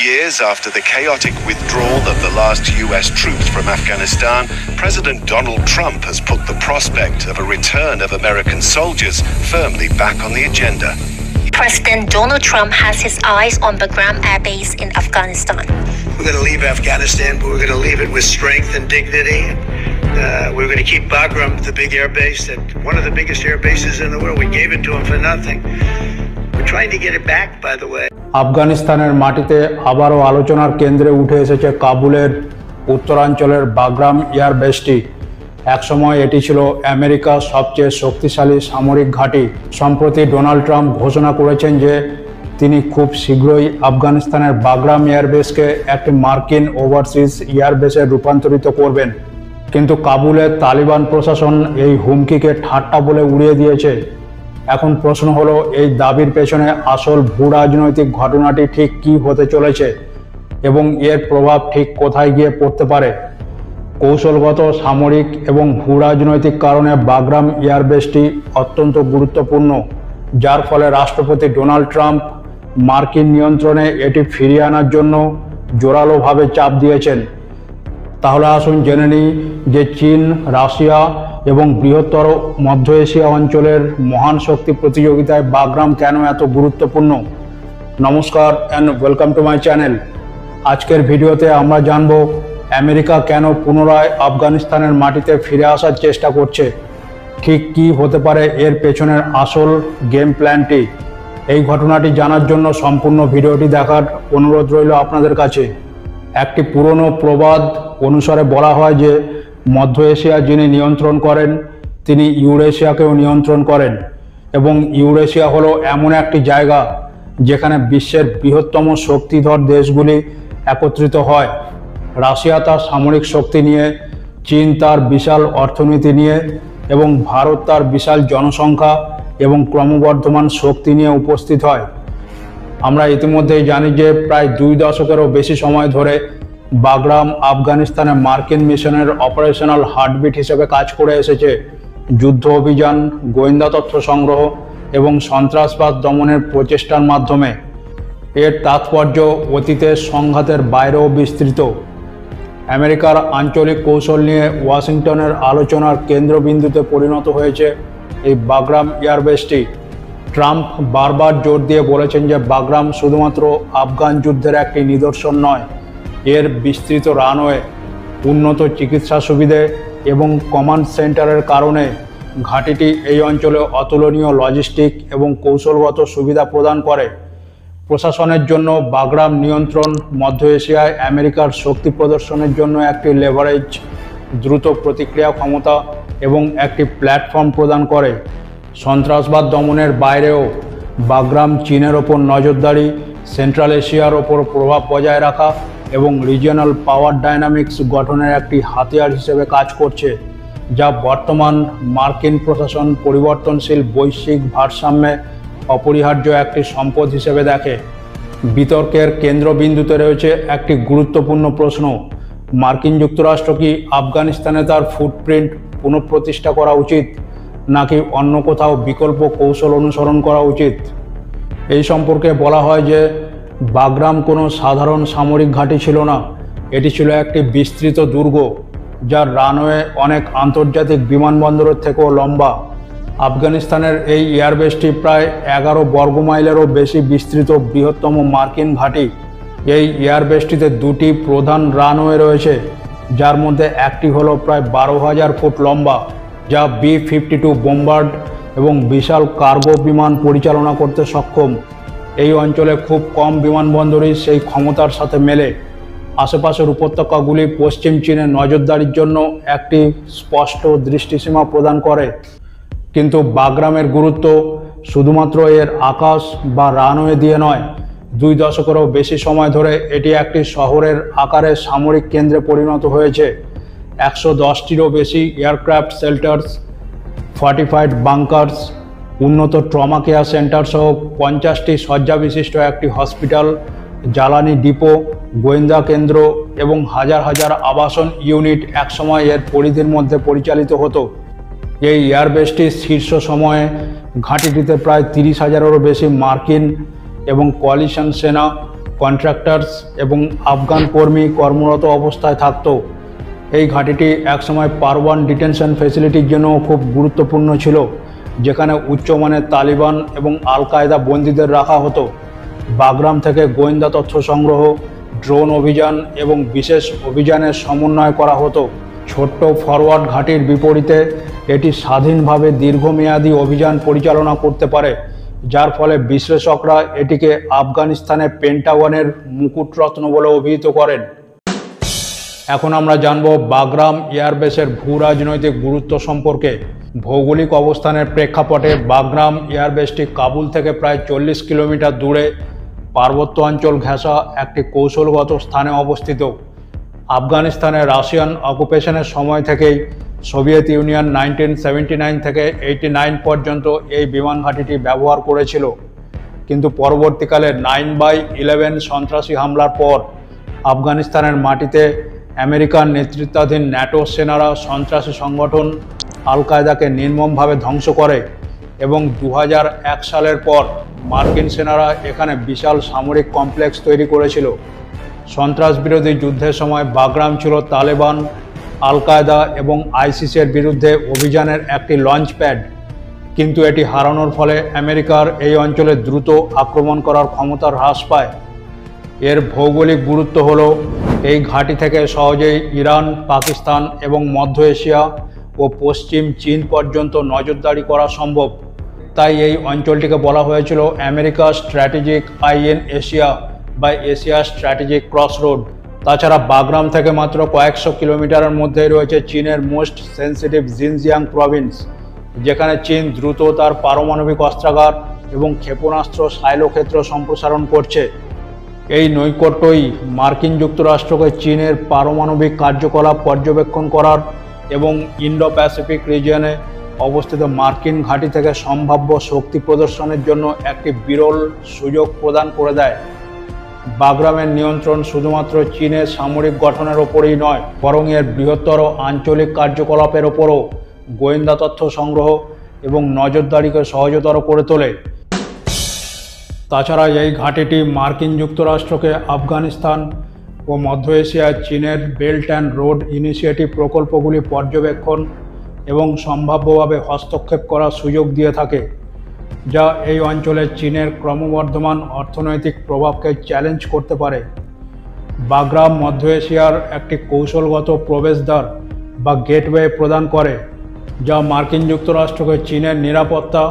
years after the chaotic withdrawal of the last US troops from Afghanistan, President Donald Trump has put the prospect of a return of American soldiers firmly back on the agenda. President Donald Trump has his eyes on Bagram Air Base in Afghanistan. We're going to leave Afghanistan, but we're going to leave it with strength and dignity. We're going to keep Bagram, the big air base, one of the biggest air bases in the world. We gave it to him for nothing. We're trying to get it back, by the way. আফগানিস্তানের মাটিতে আবারও আলোচনার কেন্দ্রে উঠে এসেছে কাবুলের উত্তরাঞ্চলের Bagram air বেসটি। একসময় এটি ছিল আমেরিকার সবচেয়ে শক্তিশালী সামরিক ঘাঁটি। সম্প্রতি ডোনাল্ড ট্রাম্প ঘোষণা করেছেন যে তিনি খুব শীঘ্রই আফগানিস্তানের বাগরাম এয়ারবেসকে একটি মার্কিন ওভারসিজ এয়ারবেসে রূপান্তরিত করবেন। কিন্তু কাবুলের তালিবান প্রশাসন এই হুমকিকে ঠাট্টা বলে উড়িয়ে দিয়েছে। এখন প্রশ্ন হলো, এই দাবির পেছনে আসল ভূরাজনৈতিক ঘটনাটি ঠিক কী হতে চলেছে এবং এর প্রভাব ঠিক কোথায় গিয়ে পড়তে পারে। কৌশলগত, সামরিক এবং ভূরাজনৈতিক কারণে বাগরাম এয়ারবেসটি অত্যন্ত গুরুত্বপূর্ণ, যার ফলে রাষ্ট্রপতি ডোনাল্ড ট্রাম্প মার্কিন নিয়ন্ত্রণে এটি ফিরিয়ে আনার জন্য জোরালোভাবে চাপ দিয়েছেন। তাহলে আসুন জেনে নিই যে চীন, রাশিয়া এবং বৃহত্তর মধ্য এশিয়া অঞ্চলের মহান শক্তি প্রতিযোগিতায় বাগরাম কেন এত গুরুত্বপূর্ণ। নমস্কার and welcome to my channel. আজকের ভিডিওতে আমরা জানব আমেরিকা কেন পুনরায় আফগানিস্তানের মাটিতে ফিরে আসার চেষ্টা করছে, ঠিক কী হতে পারে এর পেছনের আসল গেম প্ল্যানটি। এই ঘটনাটি জানার জন্য সম্পূর্ণ ভিডিওটি দেখার অনুরোধ রইল আপনাদের কাছে। একটি পুরনো প্রবাদ অনুসারে বলা হয় যে মধ্য এশিয়া যিনি নিয়ন্ত্রণ করেন তিনি ইউরেশিয়াকেও নিয়ন্ত্রণ করেন, এবং ইউরেশিয়া হলো এমন একটি জায়গা যেখানে বিশ্বের বৃহত্তম শক্তিধর দেশগুলি একত্রিত হয়। রাশিয়া তার সামরিক শক্তি নিয়ে, চীন তার বিশাল অর্থনীতি নিয়ে এবং ভারত তার বিশাল জনসংখ্যা এবং ক্রমবর্ধমান শক্তি নিয়ে উপস্থিত হয়। আমরা ইতিমধ্যেই জানি যে প্রায় 2 দশকেরও বেশি সময় ধরে বাগরাম আফগানিস্তানে মার্কিন মিশনের অপারেশনাল হার্টবিট হিসেবে কাজ করে এসেছে। যুদ্ধ অভিযান, গোয়েন্দা তথ্য সংগ্রহ এবং সন্ত্রাসবাদ দমনের প্রচেষ্টার মাধ্যমে। এর তাৎপর্য অতীতের সংঘাতের বাইরেও বিস্তৃত। আমেরিকার আঞ্চলিক কৌশল নিয়ে ওয়াশিংটনের আলোচনার কেন্দ্রবিন্দুতে পরিণত হয়েছে এই বাগরাম এয়ারবেসটি। ট্রাম্প বারবার জোর দিয়ে বলেছেন যে বাগরাম শুধুমাত্র আফগান যুদ্ধের একটি নিদর্শন নয়, এর বিস্তৃত রানওয়ে, উন্নত চিকিৎসা সুবিধে এবং কমান্ড সেন্টারের কারণে ঘাঁটিটি এই অঞ্চলে অতুলনীয় লজিস্টিক এবং কৌশলগত সুবিধা প্রদান করে। প্রশাসনের জন্য বাগরাম নিয়ন্ত্রণ মধ্য এশিয়ায় আমেরিকার শক্তি প্রদর্শনের জন্য একটি লেভারেজ, দ্রুত প্রতিক্রিয়া ক্ষমতা এবং একটি প্ল্যাটফর্ম প্রদান করে। সন্ত্রাসবাদ দমনের বাইরেও বাগরাম চীনের ওপর নজরদারি, সেন্ট্রাল এশিয়ার ওপর প্রভাব বজায় রাখা এবং রিজিয়নাল পাওয়ার ডায়নামিক্স গঠনের একটি হাতিয়ার হিসেবে কাজ করছে, যা বর্তমান মার্কিন প্রশাসন পরিবর্তনশীল বৈশ্বিক ভারসাম্যে অপরিহার্য একটি সম্পদ হিসেবে দেখে। বিতর্কের কেন্দ্রবিন্দুতে রয়েছে একটি গুরুত্বপূর্ণ প্রশ্ন: মার্কিন যুক্তরাষ্ট্র কি আফগানিস্তানে তার ফুটপ্রিন্ট পুনঃপ্রতিষ্ঠা করা উচিত, নাকি অন্য কোথাও বিকল্প কৌশল অনুসরণ করা উচিত? এই সম্পর্কে বলা হয় যে বাগরাম কোনো সাধারণ সামরিক ঘাঁটি ছিল না, এটি ছিল একটি বিস্তৃত দুর্গ যার রানওয়ে অনেক আন্তর্জাতিক বিমানবন্দরের থেকেও লম্বা। আফগানিস্তানের এই এয়ারবেসটি প্রায় 11 বর্গমাইলেরও বেশি বিস্তৃত বৃহত্তম মার্কিন ঘাঁটি। এই এয়ারবেসটিতে 2টি প্রধান রানওয়ে রয়েছে, যার মধ্যে একটি হলো প্রায় 12,000 ফুট লম্বা, যা B-52 বোম্বার্ড এবং বিশাল কার্গো বিমান পরিচালনা করতে সক্ষম। এই অঞ্চলে খুব কম বিমানবন্দরই সেই ক্ষমতার সাথে মেলে। আশেপাশের উপত্যকাগুলি পশ্চিম চীনে নজরদারির জন্য একটি স্পষ্ট দৃষ্টিসীমা প্রদান করে। কিন্তু বাগরামের গুরুত্ব শুধুমাত্র এর আকাশ বা রানওয়ে দিয়ে নয়। 2 দশকেরও বেশি সময় ধরে এটি একটি শহরের আকারে সামরিক কেন্দ্রে পরিণত হয়েছে। 110টিরও বেশি এয়ারক্রাফট শেল্টার্স, ফর্টিফাইড বাংকার্স, উন্নত ট্রমা কেয়ার সেন্টার সহ 50টি শয্যা বিশিষ্ট একটি হসপিটাল, জ্বালানি ডিপো, গোয়েন্দা কেন্দ্র এবং হাজার হাজার আবাসন ইউনিট একসময় এর পরিধির মধ্যে পরিচালিত হতো। এই এয়ারবেসটির শীর্ষ সময়ে ঘাঁটিটিতে প্রায় 30,000-এরও বেশি মার্কিন এবং কোয়ালিশন সেনা কন্ট্রাক্টরস এবং আফগান কর্মী কর্মরত অবস্থায় থাকত। এই ঘাঁটিটি একসময় পারওয়ান ডিটেনশন ফ্যাসিলিটির জন্য খুব গুরুত্বপূর্ণ ছিল, যেখানে উচ্চমানের তালিবান এবং আল কায়দা বন্দীদের রাখা হতো। বাগরাম থেকে গোয়েন্দা তথ্য সংগ্রহ, ড্রোন অভিযান এবং বিশেষ অভিযানের সমন্বয় করা হতো। ছোট্ট ফরওয়ার্ড ঘাঁটির বিপরীতে এটি স্বাধীনভাবে দীর্ঘমেয়াদী অভিযান পরিচালনা করতে পারে, যার ফলে বিশ্লেষকরা এটিকে আফগানিস্তানের পেন্টাগনের মুকুটরত্ন বলে অভিহিত করেন। এখন আমরা জানব বাগরাম এয়ারবেসের ভূ রাজনৈতিক গুরুত্ব সম্পর্কে। ভৌগোলিক অবস্থানের প্রেক্ষাপটে বাগরাম এয়ারবেসটি কাবুল থেকে প্রায় 40 কিলোমিটার দূরে পার্বত্য অঞ্চল ঘেঁষা একটি কৌশলগত স্থানে অবস্থিত। আফগানিস্তানের রাশিয়ান অকুপেশনের সময় থেকেই সোভিয়েত ইউনিয়ন 1979 থেকে 89 পর্যন্ত এই বিমান ঘাঁটিটি ব্যবহার করেছিল, কিন্তু পরবর্তীকালে 9/11 সন্ত্রাসী হামলার পর আফগানিস্তানের মাটিতে আমেরিকার নেতৃত্বাধীন ন্যাটো সেনারা সন্ত্রাসী সংগঠন আল কায়দাকে নির্মমভাবে ধ্বংস করে এবং 2001 সালের পর মার্কিন সেনারা এখানে বিশাল সামরিক কমপ্লেক্স তৈরি করেছিল। সন্ত্রাস বিরোধী যুদ্ধের সময় বাগরাম ছিল তালেবান, আল কায়দা এবং আইসিসের বিরুদ্ধে অভিযানের একটি লঞ্চ প্যাড, কিন্তু এটি হারানোর ফলে আমেরিকার এই অঞ্চলে দ্রুত আক্রমণ করার ক্ষমতা হ্রাস পায়। এর ভৌগোলিক গুরুত্ব হল এই ঘাঁটি থেকে সহজেই ইরান, পাকিস্তান এবং মধ্য এশিয়া ও পশ্চিম চীন পর্যন্ত নজরদারি করা সম্ভব। তাই এই অঞ্চলটিকে বলা হয়েছিল America strategic I in Asia বা এশিয়া স্ট্র্যাটেজিক ক্রসরোড। তাছাড়া বাগরাম থেকে মাত্র কয়েকশো কিলোমিটারের মধ্যেই রয়েছে চীনের মোস্ট সেন্সিটিভ জিনজিয়াং প্রভিন্স, যেখানে চীন দ্রুত তার পারমাণবিক অস্ত্রাগার এবং ক্ষেপণাস্ত্র সাইলোক্ষেত্র সম্প্রসারণ করছে। এই নৈকট্যই মার্কিন যুক্তরাষ্ট্রকে চীনের পারমাণবিক কার্যকলাপ পর্যবেক্ষণ করার এবং ইন্ডো প্যাসিফিক রিজিয়নে অবস্থিত মার্কিন ঘাঁটি থেকে সম্ভাব্য শক্তি প্রদর্শনের জন্য একটি বিরল সুযোগ প্রদান করে দেয়। বাগরামের নিয়ন্ত্রণ শুধুমাত্র চীনের সামরিক গঠনের ওপরেই নয়, বরং এর বৃহত্তর আঞ্চলিক কার্যকলাপের ওপরও গোয়েন্দা তথ্য সংগ্রহ এবং নজরদারিকে সহজতর করে তোলে। তাছাড়া এই ঘাঁটিটি মার্কিন যুক্তরাষ্ট্রকে আফগানিস্তান ও মধ্য এশিয়ায় চীনের বেল্ট অ্যান্ড রোড ইনিশিয়েটিভ প্রকল্পগুলি পর্যবেক্ষণ এবং সম্ভাব্যভাবে হস্তক্ষেপ করার সুযোগ দিয়ে থাকে, যা এই অঞ্চলে চীনের ক্রমবর্ধমান অর্থনৈতিক প্রভাবকে চ্যালেঞ্জ করতে পারে। বাগরাম মধ্য এশিয়ার একটি কৌশলগত প্রবেশদ্বার বা গেটওয়ে প্রদান করে, যা মার্কিন যুক্তরাষ্ট্রকে চীনের নিরাপত্তা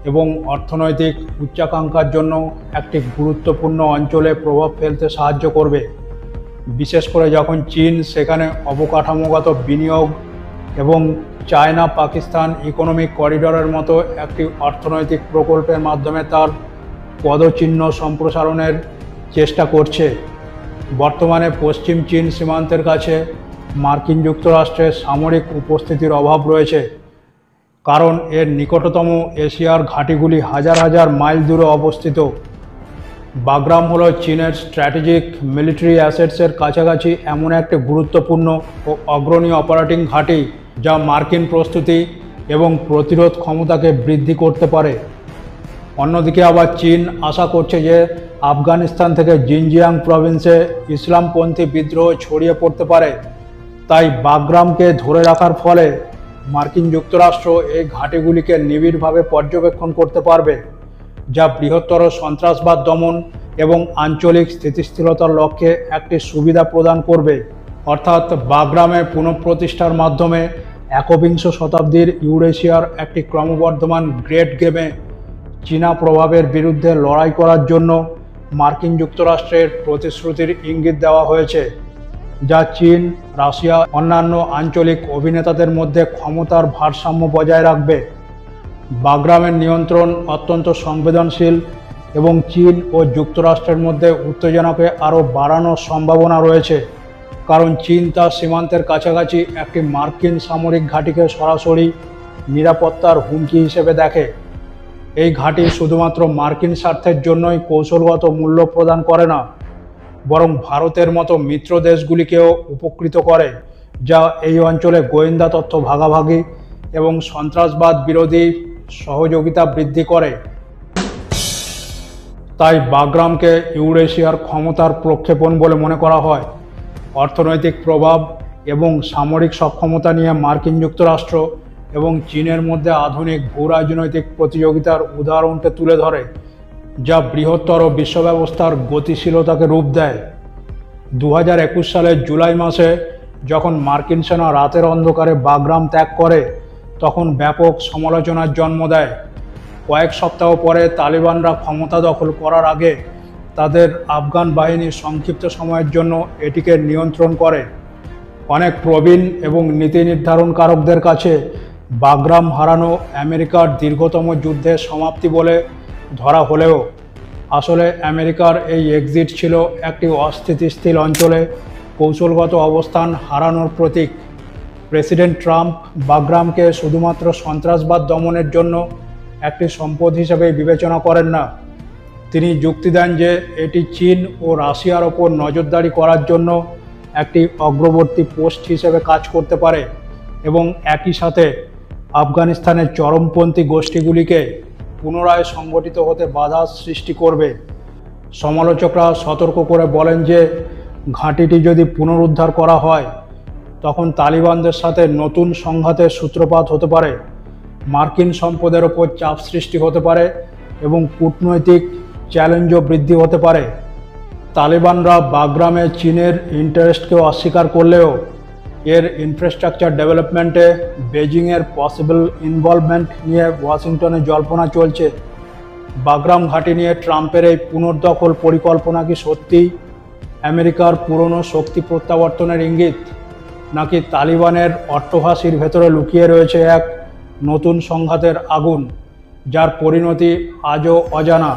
এবং অর্থনৈতিক উচ্চাকাঙ্ক্ষার জন্য একটি গুরুত্বপূর্ণ অঞ্চলে প্রভাব ফেলতে সাহায্য করবে, বিশেষ করে যখন চীন সেখানে অবকাঠামোগত বিনিয়োগ এবং চায়না পাকিস্তান ইকোনমিক করিডরের মতো একটি অর্থনৈতিক প্রকল্পের মাধ্যমে তার পদচিহ্ন সম্প্রসারণের চেষ্টা করছে। বর্তমানে পশ্চিম চীন সীমান্তের কাছে মার্কিন যুক্তরাষ্ট্রের সামরিক উপস্থিতির অভাব রয়েছে, কারণ এর নিকটতম এশিয়ার ঘাঁটিগুলি হাজার হাজার মাইল দূরে অবস্থিত। বাগরাম হল চীনের স্ট্র্যাটেজিক মিলিটারি অ্যাসেটসের কাছাকাছি এমন একটি গুরুত্বপূর্ণ ও অগ্রণী অপারেটিং ঘাঁটি, যা মার্কিন প্রস্তুতি এবং প্রতিরোধ ক্ষমতাকে বৃদ্ধি করতে পারে। অন্যদিকে আবার চীন আশা করছে যে আফগানিস্তান থেকে জিনজিয়াং প্রভিন্সে ইসলামপন্থী বিদ্রোহ ছড়িয়ে পড়তে পারে, তাই বাগরামকে ধরে রাখার ফলে মার্কিন যুক্তরাষ্ট্র এই ঘাঁটিগুলিকে নিবিড়ভাবে পর্যবেক্ষণ করতে পারবে, যা বৃহত্তর সন্ত্রাসবাদ দমন এবং আঞ্চলিক স্থিতিশীলতার লক্ষ্যে একটি সুবিধা প্রদান করবে। অর্থাৎ বাগরামের পুনঃপ্রতিষ্ঠার মাধ্যমে একবিংশ শতাব্দীর ইউরেশিয়ার একটি ক্রমবর্ধমান গ্রেট গেমে চীনা প্রভাবের বিরুদ্ধে লড়াই করার জন্য মার্কিন যুক্তরাষ্ট্রের প্রতিশ্রুতির ইঙ্গিত দেওয়া হয়েছে, যা চীন, রাশিয়া অন্যান্য আঞ্চলিক অভিনেতাদের মধ্যে ক্ষমতার ভারসাম্য বজায় রাখবে। বাগরামের নিয়ন্ত্রণ অত্যন্ত সংবেদনশীল এবং চীন ও যুক্তরাষ্ট্রের মধ্যে উত্তেজনাকে আরও বাড়ানোর সম্ভাবনা রয়েছে, কারণ চীন তার সীমান্তের কাছাকাছি একটি মার্কিন সামরিক ঘাঁটিকে সরাসরি নিরাপত্তার হুমকি হিসেবে দেখে। এই ঘাঁটি শুধুমাত্র মার্কিন স্বার্থের জন্যই কৌশলগত মূল্য প্রদান করে না, বরং ভারতের মতো মিত্র দেশগুলিকেও উপকৃত করে, যা এই অঞ্চলে গোয়েন্দা তথ্য ভাগাভাগি এবং সন্ত্রাসবাদ বিরোধী সহযোগিতা বৃদ্ধি করে। তাই বাগরামকে ইউরেশিয়ার ক্ষমতার প্রক্ষেপণ বলে মনে করা হয়। অর্থনৈতিক প্রভাব এবং সামরিক সক্ষমতা নিয়ে মার্কিন যুক্তরাষ্ট্র এবং চীনের মধ্যে আধুনিক ভূরাজনৈতিক প্রতিযোগিতার উদাহরণকে তুলে ধরে, যা বৃহত্তর বিশ্ব ব্যবস্থার গতিশীলতাকে রূপ দেয়। 2021 সালের জুলাই মাসে যখন মার্কিন সেনা রাতের অন্ধকারে বাগরাম ত্যাগ করে, তখন ব্যাপক সমালোচনার জন্ম দেয়। কয়েক সপ্তাহ পরে তালিবানরা ক্ষমতা দখল করার আগে তাদের আফগান বাহিনী সংক্ষিপ্ত সময়ের জন্য এটিকে নিয়ন্ত্রণ করে। অনেক প্রবীণ এবং নীতি নির্ধারণকারকদের কাছে বাগরাম হারানো আমেরিকার দীর্ঘতম যুদ্ধের সমাপ্তি বলে ধরা হলেও আসলে আমেরিকার এই এক্সিট ছিল একটি অস্থিতিশীল অঞ্চলে কৌশলগত অবস্থান হারানোর প্রতীক। প্রেসিডেন্ট ট্রাম্প বাগরামকে শুধুমাত্র সন্ত্রাসবাদ দমনের জন্য একটি সম্পদ হিসেবে বিবেচনা করেন না। তিনি যুক্তি দেন যে এটি চীন ও রাশিয়ার ওপর নজরদারি করার জন্য একটি অগ্রবর্তী পোস্ট হিসেবে কাজ করতে পারে এবং একই সাথে আফগানিস্তানের চরমপন্থী গোষ্ঠীগুলিকে পুনরায় সংগঠিত হতে বাধা সৃষ্টি করবে। সমালোচকরা সতর্ক করে বলেন যে ঘাঁটিটি যদি পুনরুদ্ধার করা হয়, তখন তালিবানদের সাথে নতুন সংঘাতের সূত্রপাত হতে পারে, মার্কিন সম্পদের ওপর চাপ সৃষ্টি হতে পারে এবং কূটনৈতিক চ্যালেঞ্জও বৃদ্ধি হতে পারে। তালিবানরা বাগরামে চীনের ইন্টারেস্টকেও অস্বীকার করলেও এর ইনফ্রাস্ট্রাকচার ডেভেলপমেন্টে বেজিংয়ের পসিবল ইনভলভমেন্ট নিয়ে ওয়াশিংটনে জল্পনা চলছে। বাগরাম ঘাঁটি নিয়ে ট্রাম্পের এই পুনর্দখল পরিকল্পনা কি সত্যি আমেরিকার পুরনো শক্তি প্রত্যাবর্তনের ইঙ্গিত, নাকি তালিবানের অট্টহাসির ভেতরে লুকিয়ে রয়েছে এক নতুন সংঘাতের আগুন, যার পরিণতি আজও অজানা?